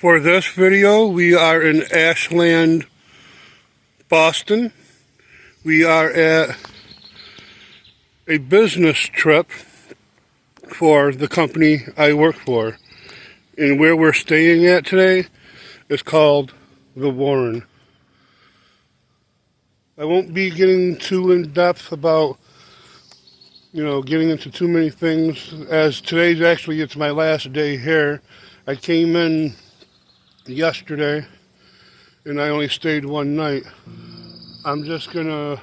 For this video, we are in Ashland, Boston. We are at a business trip for the company I work for. And where we're staying at today is called The Warren. I won't be getting too in depth about, getting into too many things, as today's actually, it's my last day here. I came in yesterday and I only stayed one night. I'm just gonna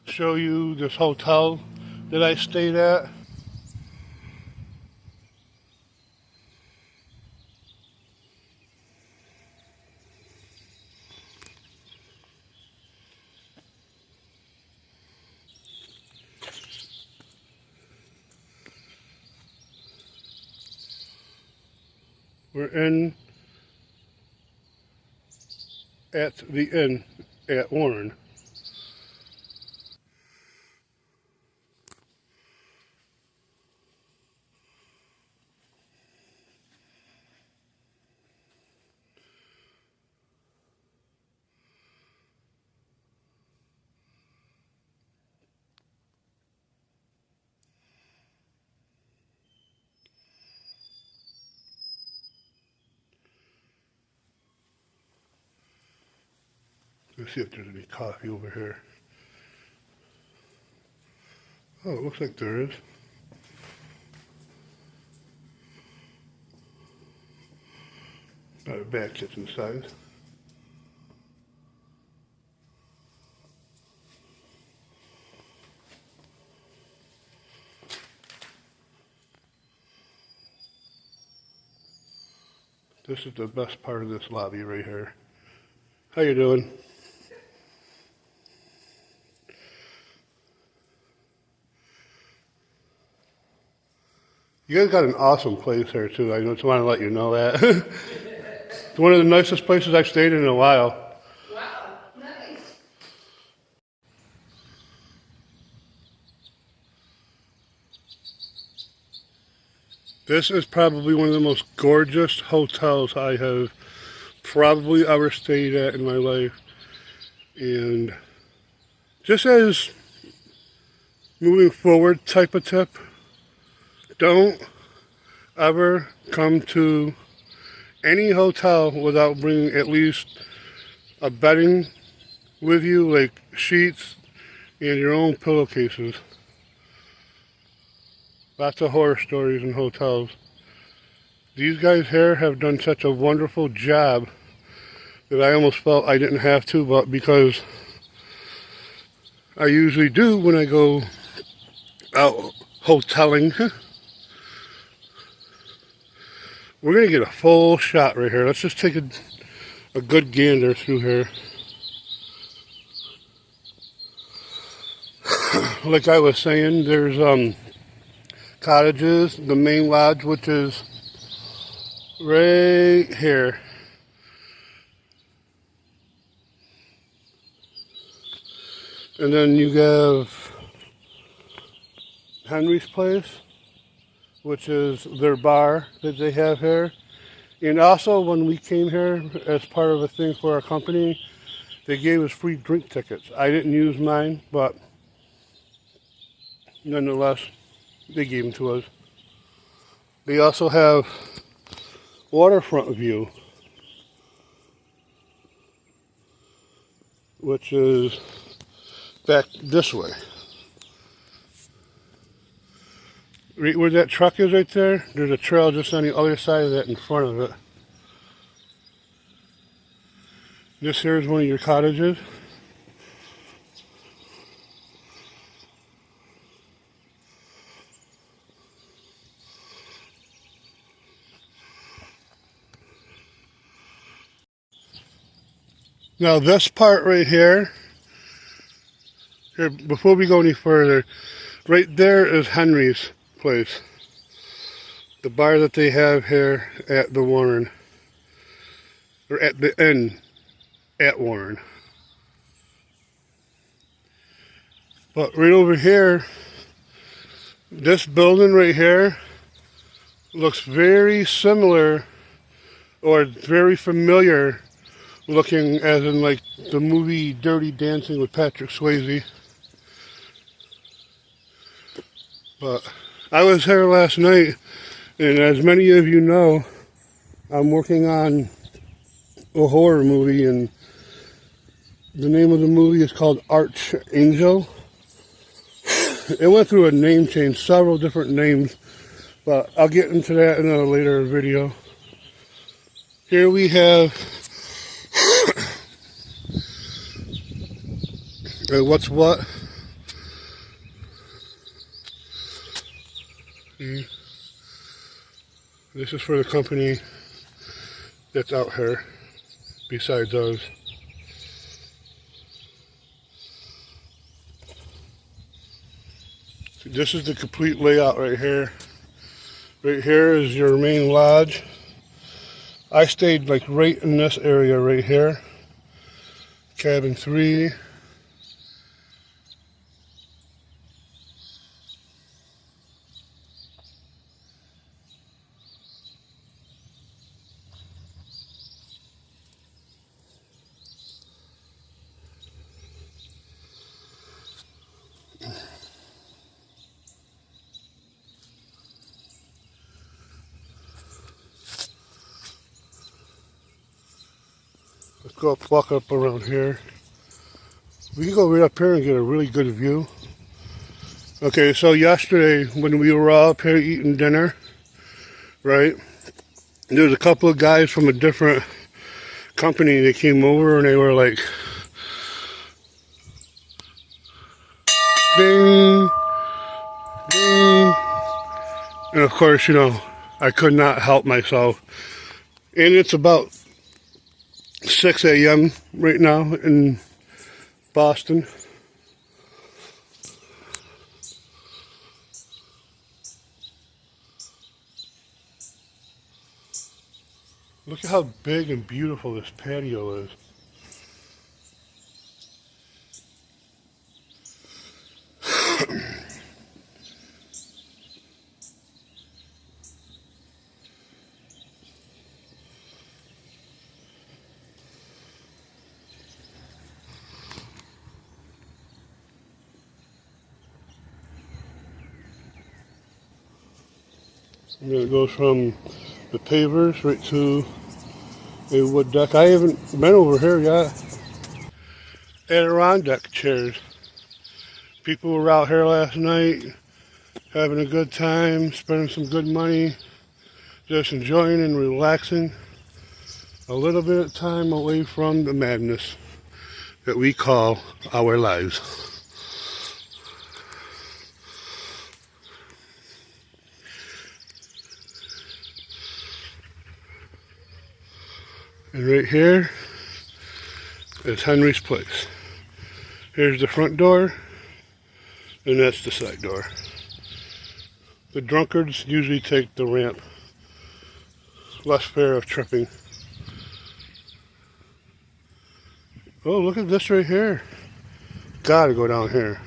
show you this hotel that I stayed at. We're in at the inn at Warren. Let's see if there's any coffee over here. Oh, it looks like there is. Not a bad kitchen size. This is the best part of this lobby right here. How you doing? You guys got an awesome place here too. I just want to let you know that. It's one of the nicest places I've stayed in a while. Wow, nice. This is probably one of the most gorgeous hotels I have probably ever stayed at in my life. And just as moving forward type of tip, don't ever come to any hotel without bringing at least a bedding with you, like sheets and your own pillowcases. Lots of horror stories in hotels. These guys here have done such a wonderful job that I almost felt I didn't have to, but because I usually do when I go out hoteling. We're going to get a full shot right here. Let's just take a good gander through here. Like I was saying, there's cottages, the main lodge, which is right here. And then you have Henry's place, which is their bar that they have here. And also, when we came here as part of a thing for our company, they gave us free drink tickets. I didn't use mine, but nonetheless, they gave them to us. They also have waterfront view, which is back this way. Right where that truck is right there, there's a trail just on the other side of that in front of it. This here is one of your cottages. Now this part right here, before we go any further, right there is Henry's place. The bar that they have here at the Warren, or at the inn at Warren. But right over here, this building right here looks very similar or very familiar looking, as in like the movie Dirty Dancing with Patrick Swayze. But I was here last night, and as many of you know, I'm working on a horror movie, and the name of the movie is called Archangel. It went through a name change, several different names, but I'll get into that in a later video. Here we have what's what. This is for the company that's out here besides us. This is the complete layout right here. Right here is your main lodge. I stayed like right in this area right here. Cabin 3. Let's go walk up around here. We can go right up here and get a really good view. Okay, so yesterday when we were all up here eating dinner, right, there was a couple of guys from a different company that came over, and they were like, ding, ding. And of course, you know, I could not help myself. And it's about 6 a.m. right now in Boston. Look at how big and beautiful this patio is. And it goes from the pavers right to a wood deck. I haven't been over here yet. Adirondack chairs. People were out here last night having a good time, spending some good money, just enjoying and relaxing. A little bit of time away from the madness that we call our lives. And right here is Henry's place. Here's the front door, and that's the side door. The drunkards usually take the ramp. Less fear of tripping. Oh, look at this right here. Gotta go down here.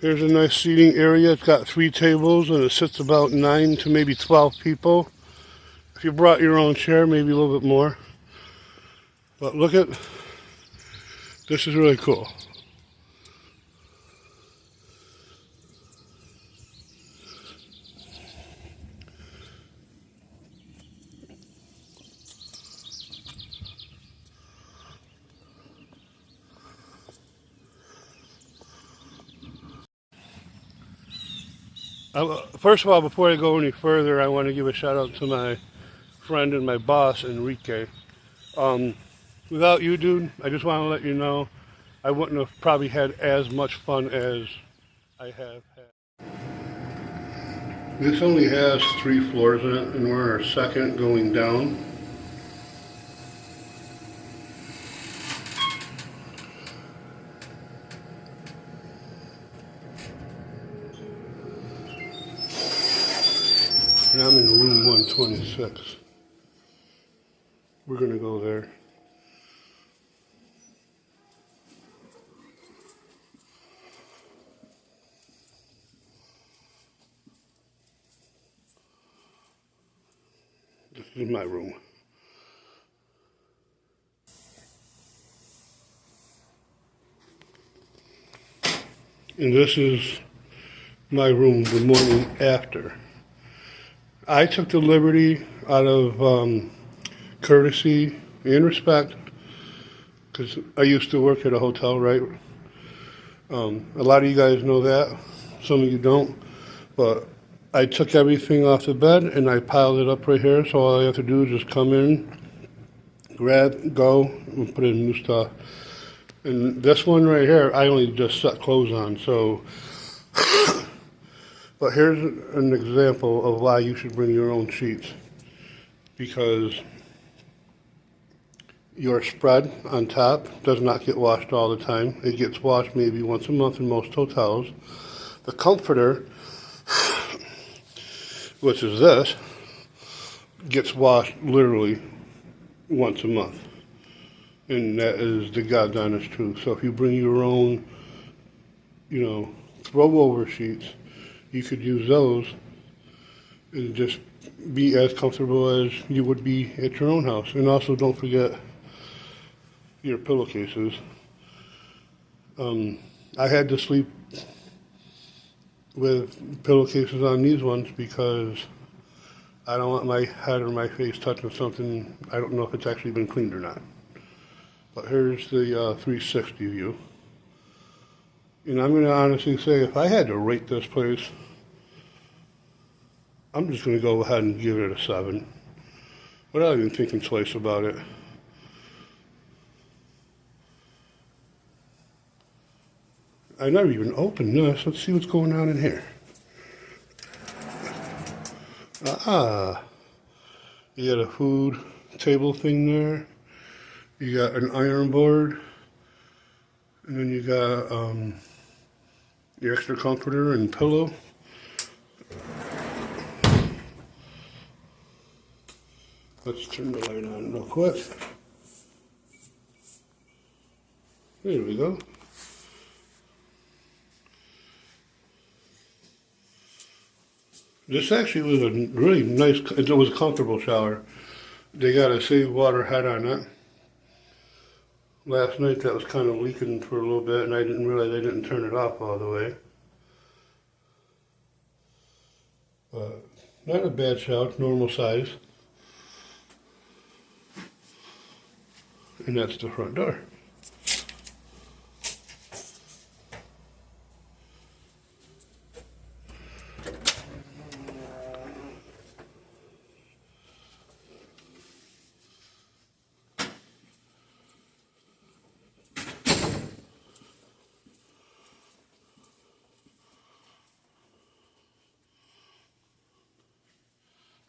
Here's a nice seating area. It's got 3 tables and it sits about 9 to maybe 12 people. If you brought your own chair, maybe a little bit more. But look at, this is really cool. First of all, before I go any further, I want to give a shout out to my friend and my boss, Enrique. Without you, dude, I just want to let you know I wouldn't have probably had as much fun as I have had. This only has 3 floors in it, and we're on our second going down. And I'm in room 126. We're going to go there. in my room. And this is my room the morning after. I took the liberty out of courtesy and respect, because I used to work at a hotel, right? A lot of you guys know that, some of you don't, but I took everything off the bed and I piled it up right here, so all I have to do is just come in, grab, go, and put in new stuff. And this one right here, I only just set clothes on, so. But here's an example of why you should bring your own sheets. Because your spread on top does not get washed all the time. It gets washed maybe once a month in most hotels. The comforter, which is this, gets washed literally once a month. And that is the God's honest truth. So if you bring your own, throw over sheets, you could use those and just be as comfortable as you would be at your own house. And also don't forget your pillowcases. I had to sleep with pillowcases on these ones because I don't want my head or my face touching something. I don't know if it's actually been cleaned or not. But here's the 360 view. And I'm going to honestly say, if I had to rate this place, I'm just going to go ahead and give it a 7. Without even thinking twice about it. I never even opened this. Let's see what's going on in here. You got a food table thing there. You got an iron board. And then you got your extra comforter and pillow. Let's turn the light on real quick. There we go. This actually was a really nice, it was a comfortable shower. They got a save water head on it. Last night that was kind of leaking for a little bit and I didn't realize I didn't turn it off all the way. But not a bad shower, it's normal size. And that's the front door.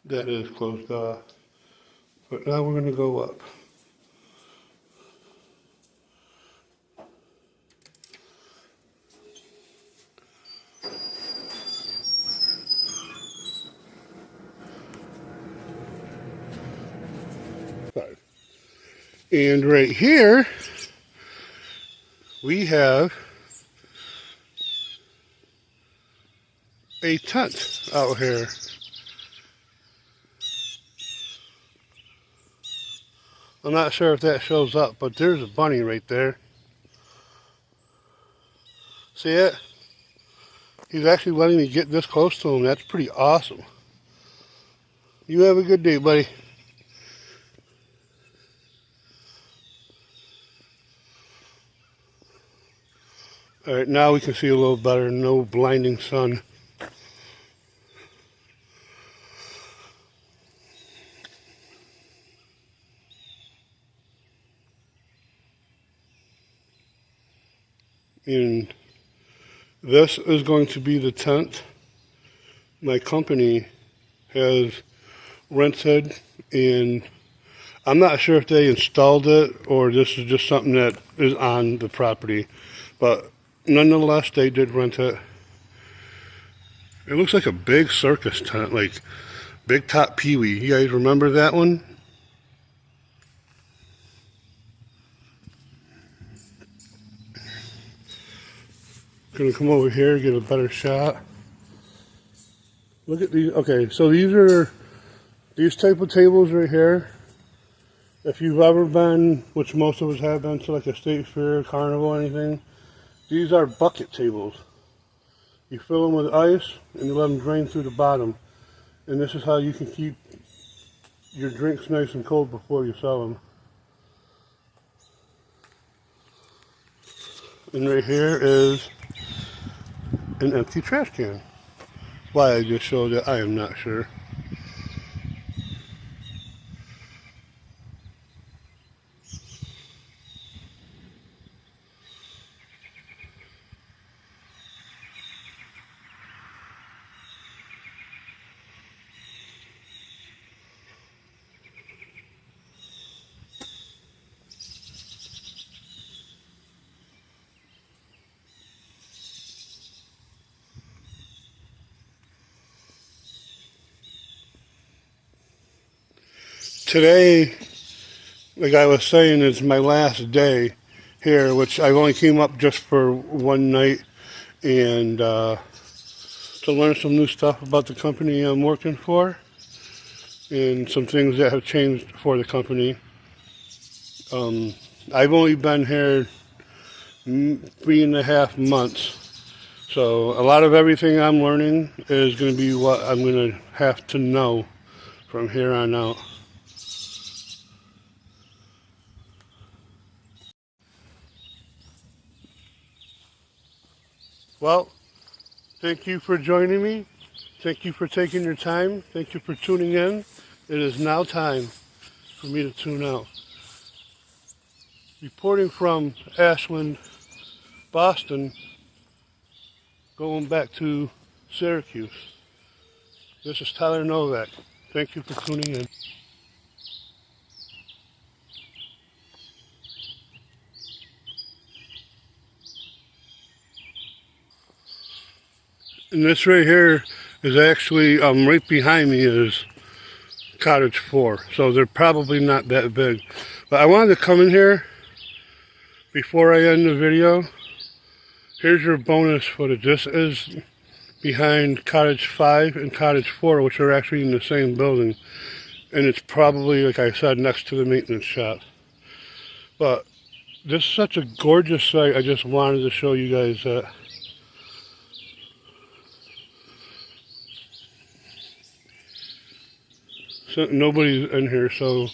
That is closed off. But now we're going to go up. And right here, we have a tent out here. I'm not sure if that shows up, but there's a bunny right there. See it? He's actually letting me get this close to him. That's pretty awesome. You have a good day, buddy. All right, now we can see a little better. No blinding sun. And this is going to be the tent my company has rented, and I'm not sure if they installed it or this is just something that is on the property, but nonetheless they did rent it. It looks like a big circus tent, like Big Top Pee-wee. You guys remember that one? Gonna come over here, get a better shot. Look at these. Okay, so these are These type of tables right here, if you've ever been, which most of us have been, to like a state fair, carnival, anything, these are bucket tables. You fill them with ice and you let them drain through the bottom. And this is how you can keep your drinks nice and cold before you sell them. And right here is an empty trash can. Why I just showed it, I am not sure. Today, like I was saying, is my last day here, which I only came up just for one night and to learn some new stuff about the company I'm working for and some things that have changed for the company. I've only been here 3.5 months, so a lot of everything I'm learning is going to be what I'm going to have to know from here on out. Well, thank you for joining me. Thank you for taking your time. Thank you for tuning in. It is now time for me to tune out. Reporting from Ashland, Boston, going back to Syracuse. This is Tyler Novak. Thank you for tuning in. And this right here is actually, right behind me is Cottage 4. So they're probably not that big. But I wanted to come in here before I end the video. Here's your bonus footage. This is behind Cottage 5 and Cottage 4, which are actually in the same building. And it's probably, like I said, next to the maintenance shop. But this is such a gorgeous site. I just wanted to show you guys that. So nobody's in here, so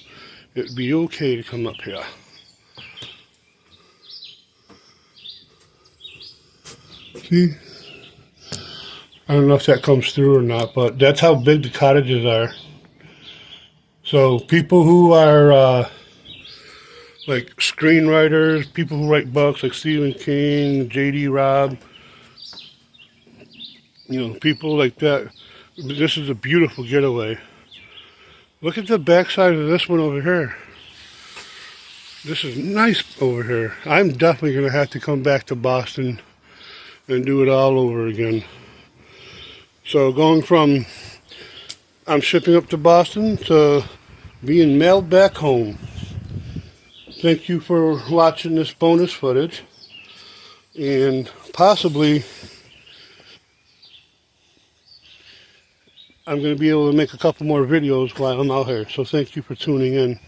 it'd be okay to come up here. See? I don't know if that comes through or not, but that's how big the cottages are. So people who are like screenwriters, people who write books like Stephen King, J.D. Robb, you know, people like that, this is a beautiful getaway. Look at the backside of this one over here. This is nice over here. I'm definitely going to have to come back to Boston and do it all over again. So going from I'm shipping up to Boston to being mailed back home. Thank you for watching this bonus footage. And possibly I'm going to be able to make a couple more videos while I'm out here. So thank you for tuning in.